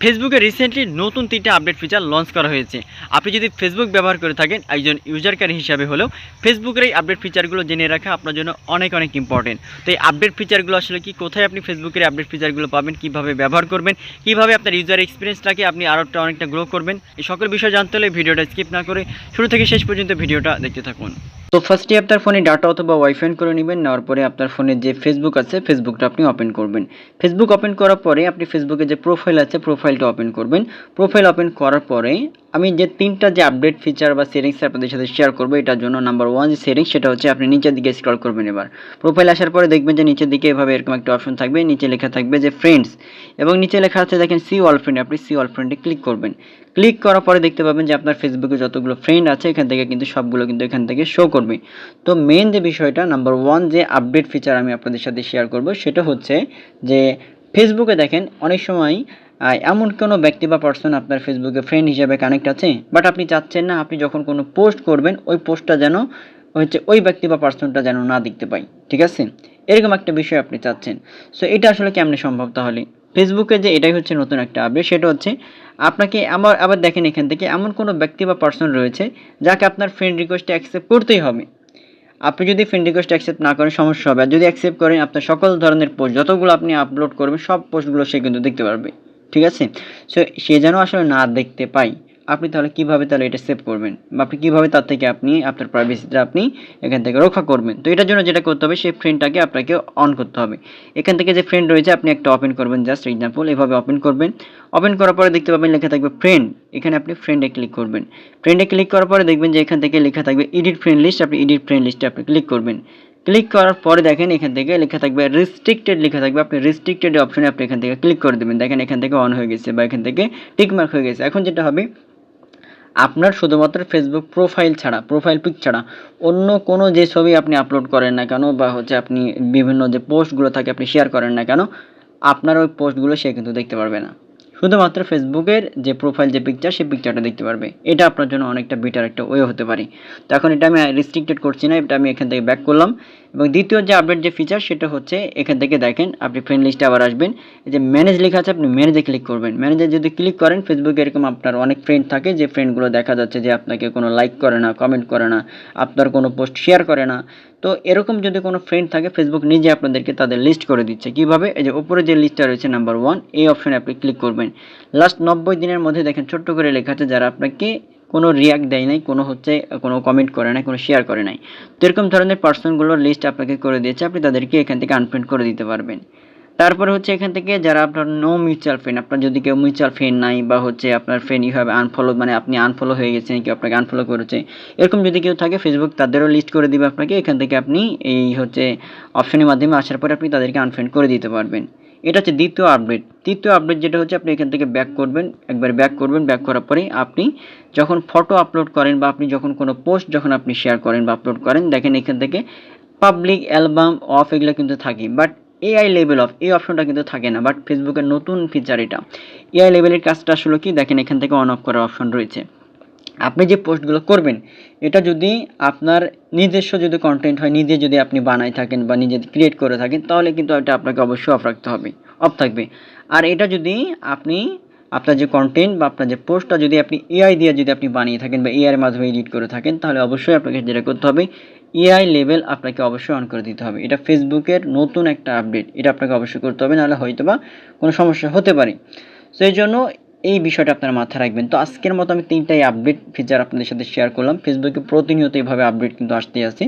ফেসবুকে রিসেন্টলি নতুন 3টা আপডেট ফিচার লঞ্চ করা হয়েছে। আপনি যদি ফেসবুক ব্যবহার করে থাকেন একজন ইউজারকারী হিসাবে হলেও ফেসবুকের এই আপডেট ফিচারগুলো জেনে রাখা আপনার জন্য অনেক অনেক ইম্পর্টেন্ট। তো এই আপডেট ফিচারগুলো আসলে কি, কোথায় আপনি ফেসবুকের আপডেট ফিচারগুলো পাবেন, কীভাবে ব্যবহার করবেন, কীভাবে আপনার ইউজার এক্সপিরিয়েন্সটাকে আপনি আরও অনেকটা গ্রো করবেন, এই সকল বিষয় জানতে হলে ভিডিওটা স্কিপ না করে শুরু থেকে শেষ পর্যন্ত ভিডিওটা দেখতে থাকুন। তো ফার্স্টে আপনার ফোনে ডাটা অথবা ওয়াইফাই করে নেবেন। নেওয়ার পরে আপনার ফোনে যে ফেসবুক আছে ফেসবুকটা আপনি ওপেন করবেন। ফেসবুক ওপেন করার পরে আপনি ফেসবুকে যে প্রোফাইল আছে প্রোফাইলটা ওপেন করবেন। প্রোফাইল ওপেন করার পরে আমি যে 3টা যে আপডেট ফিচার বা সেটিংস আপনাদের সাথে শেয়ার করবো, এটার জন্য নাম্বার 1 যে সেটিংস সেটা হচ্ছে আপনি নিচের দিকে স্ক্রল করবেন। এবার প্রোফাইল আসার পরে দেখবেন যে নিচের দিকে এভাবে এরকম একটা অপশন থাকবে, নিচে লেখা থাকবে যে ফ্রেন্ডস, এবং নিচে লেখা আছে দেখেন সি অল ফ্রেন্ড। আপনি সি অল ফ্রেন্ডে ক্লিক করবেন। ক্লিক করার পরে দেখতে পাবেন যে আপনার ফেসবুকে যতগুলো ফ্রেন্ড আছে এখান থেকে কিন্তু সবগুলো কিন্তু এখান থেকে শো করবে। তো মেন যে বিষয়টা নাম্বার 1 যে আপডেট ফিচার আমি আপনাদের সাথে শেয়ার করব সেটা হচ্ছে যে ফেসবুকে দেখেন অনেক সময় এমন কোনো ব্যক্তি বা পার্সন আপনার ফেসবুকে ফ্রেন্ড হিসেবে কানেক্ট আছে, বাট আপনি চাচ্ছেন না আপনি যখন কোনো পোস্ট করবেন ওই পোস্টটা যেন হচ্ছে ওই ব্যক্তি বা পার্সনটা যেন না দেখতে পাই, ঠিক আছে? এরকম একটা বিষয় আপনি চাচ্ছেন। সো এটা আসলে কেমনে সম্ভব? তাহলে ফেসবুকে যে এটাই হচ্ছে নতুন একটা আপডেট, সেটা হচ্ছে আপনাকে আবার দেখেন এখান থেকে এমন কোনো ব্যক্তি বা পার্সন রয়েছে যাকে আপনার ফ্রেন্ড রিকোয়েস্টে অ্যাকসেপ্ট করতেই হবে। আপনি যদি ফ্রেন্ড রিকোয়েস্ট অ্যাকসেপ্ট না করেন সমস্যা হবে, আর যদি অ্যাকসেপ্ট করেন আপনার সকল ধরনের পোস্ট যতগুলো আপনি আপলোড করবেন সব পোস্টগুলো সে কিন্তু দেখতে পারবে, ঠিক আছে? সো সে যেন আসলে না দেখতে পায়, আপনি তাহলে কীভাবে তাহলে এটা সেভ করবেন, বা আপনি কীভাবে তার থেকে আপনি আপনার প্রাইভেসিটা আপনি এখান থেকে রক্ষা করবেন? তো এটার জন্য যেটা করতে হবে, সেই ফ্রেন্ডটাকে আপনাকে অন করতে হবে। এখান থেকে যে ফ্রেন্ড রয়েছে আপনি একটা ওপেন করবেন, জাস্ট এক্সাম্পল এভাবে ওপেন করবেন। ওপেন করার পরে দেখতে পাবেন লেখা থাকবে ফ্রেন্ড, এখানে আপনি ফ্রেন্ডে ক্লিক করবেন। ফ্রেন্ডে ক্লিক করার পরে দেখবেন যে এখান থেকে লেখা থাকবে এডিট ফ্রেন্ড লিস্ট, আপনি এডিট ফ্রেন্ড লিস্টে আপনি ক্লিক করবেন। ক্লিক করার পরে দেখেন এখান থেকে লেখা থাকবে রেস্ট্রিক্টেড লেখা থাকবে, আপনি রেস্ট্রিক্টেড অপশনে আপনি এখান থেকে ক্লিক করে দেবেন। দেখেন এখান থেকে অন হয়ে গেছে বা এখান থেকে টিকমার্ক হয়ে গেছে। এখন যেটা হবে, আপনার শুধুমাত্র ফেসবুক প্রোফাইল ছাড়া, প্রোফাইল পিক ছাড়া অন্য কোনো যে ছবি আপনি আপলোড করেন না কেন, বা হচ্ছে আপনি বিভিন্ন যে পোস্টগুলো থাকে আপনি শেয়ার করেন না কেন, আপনার ওই পোস্টগুলো সে কিন্তু দেখতে পারবে না। শুধুমাত্র ফেসবুকের যে প্রোফাইল যে পিকচার সেই পিকচারটা দেখতে পারবে। এটা আপনার জন্য অনেকটা বেটার একটা ওয়ে হতে পারে। তো এখন এটা আমি রেস্ট্রিক্টেড করছি না, এটা আমি এখান থেকে ব্যাক করলাম। এবং দ্বিতীয় যে আপডেট যে ফিচার সেটা হচ্ছে এখান থেকে দেখেন আপনি ফ্রেন্ড লিস্টে আবার আসবেন, এই যে ম্যানেজ লেখা আছে আপনি ম্যানেজে ক্লিক করবেন। ম্যানেজে যদি ক্লিক করেন ফেসবুকে এরকম আপনার অনেক ফ্রেন্ড থাকে যে ফ্রেন্ডগুলো দেখা যাচ্ছে যে আপনাকে কোনো লাইক করে না, কমেন্ট করে না, আপনার কোনো পোস্ট শেয়ার করে না। তো এরকম যদি কোনো ফ্রেন্ড থাকে ফেসবুক নিজে আপনাদেরকে তাদের লিস্ট করে দিচ্ছে। কিভাবে? এই যে উপরে যে লিস্টটা রয়েছে নাম্বার 1 এই অপশনে আপনি ক্লিক করবেন। লাস্ট 90 দিনের মধ্যে দেখেন ছোট্ট করে লেখা আছে যারা আপনাকে কোনো রিয়াক্ট দেয় নাই, কোনো হচ্ছে কোনো কমেন্ট করে নাই, কোনো শেয়ার করে নাই। তো এরকম ধরনের পার্সনগুলোর লিস্ট আপনাকে করে দিয়েছে, আপনি তাদেরকে এখান থেকে আনফ্রেন্ড করে দিতে পারবেন। তারপরে হচ্ছে এখান থেকে যারা আপনার নো মিউচুয়াল ফ্রেন্ড, আপনার যদি কেউ মিউচুয়াল ফ্রেন্ড নাই বা হচ্ছে আপনার ফ্রেন্ড ইউহ্যাভ আনফলো, মানে আপনি আনফলো হয়ে গেছেন, কেউ আপনাকে আনফলো করেছে, এরকম যদি কেউ থাকে ফেসবুক তাদেরও লিস্ট করে দিবে আপনাকে। এখান থেকে আপনি এই হচ্ছে অপশনের মাধ্যমে আসার পরে আপনি তাদেরকে আনফ্রেন্ড করে দিতে পারবেন। এটা হচ্ছে দ্বিতীয় আপডেট। তৃতীয় আপডেট যেটা হচ্ছে আপনি এখান থেকে ব্যাক করবেন, একবার ব্যাক করবেন। ব্যাক করার পরে আপনি যখন ফটো আপলোড করেন বা আপনি যখন কোনো পোস্ট যখন আপনি শেয়ার করেন বা আপলোড করেন, দেখেন এখান থেকে পাবলিক, অ্যালবাম, অফ এগুলো কিন্তু থাকে, বাট এআই লেভেল অফ এই অপশনটা কিন্তু থাকে না। বাট ফেসবুকের নতুন ফিচার এটা। এআই লেভেলের কাজটা আসলে কি, দেখেন এখান থেকে অন অফ করার অপশন রয়েছে। আপনি যে পোস্টগুলো করবেন এটা যদি আপনার নিজস্ব যদি কন্টেন্ট হয়, নিজে যদি আপনি বানাই থাকেন বা নিজে ক্রিয়েট করে থাকেন, তাহলে কিন্তু এটা আপনাকে অবশ্যই অফ রাখতে হবে, অফ থাকবে। আর এটা যদি আপনি আপনার যে কন্টেন্ট বা আপনার যে পোস্টটা যদি আপনি এআই দিয়ে যদি আপনি বানিয়ে থাকেন বা এআই এর মাধ্যমে এডিট করে থাকেন, তাহলে অবশ্যই আপনাকে যেটা করতে হবে, এআই লেভেল আপনাকে অবশ্যই অন করে দিতে হবে। এটা ফেসবুকের নতুন একটা আপডেট, এটা আপনাকে অবশ্যই করতে হবে, নাহলে হয়তোবা কোনো সমস্যা হতে পারে। সো এই জন্য এই বিষয়টা আপনারা মাথায় রাখবেন। তো আজকের মতো আমি 3টাই আপডেট ফিচার আপনাদের সাথে শেয়ার করলাম। ফেসবুকে প্রতিনিয়ত এইভাবে আপডেট কিন্তু আসতেই আছে।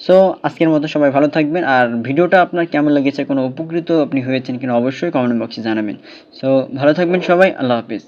সো আজকের মতো সবাই ভালো থাকবেন। আর ভিডিওটা আপনার কেমন লেগেছে, কোনো উপকৃত আপনি হয়েছেন কিনা অবশ্যই কমেন্ট বক্সে জানাবেন। সো ভালো থাকবেন সবাই। আল্লাহ হাফেজ।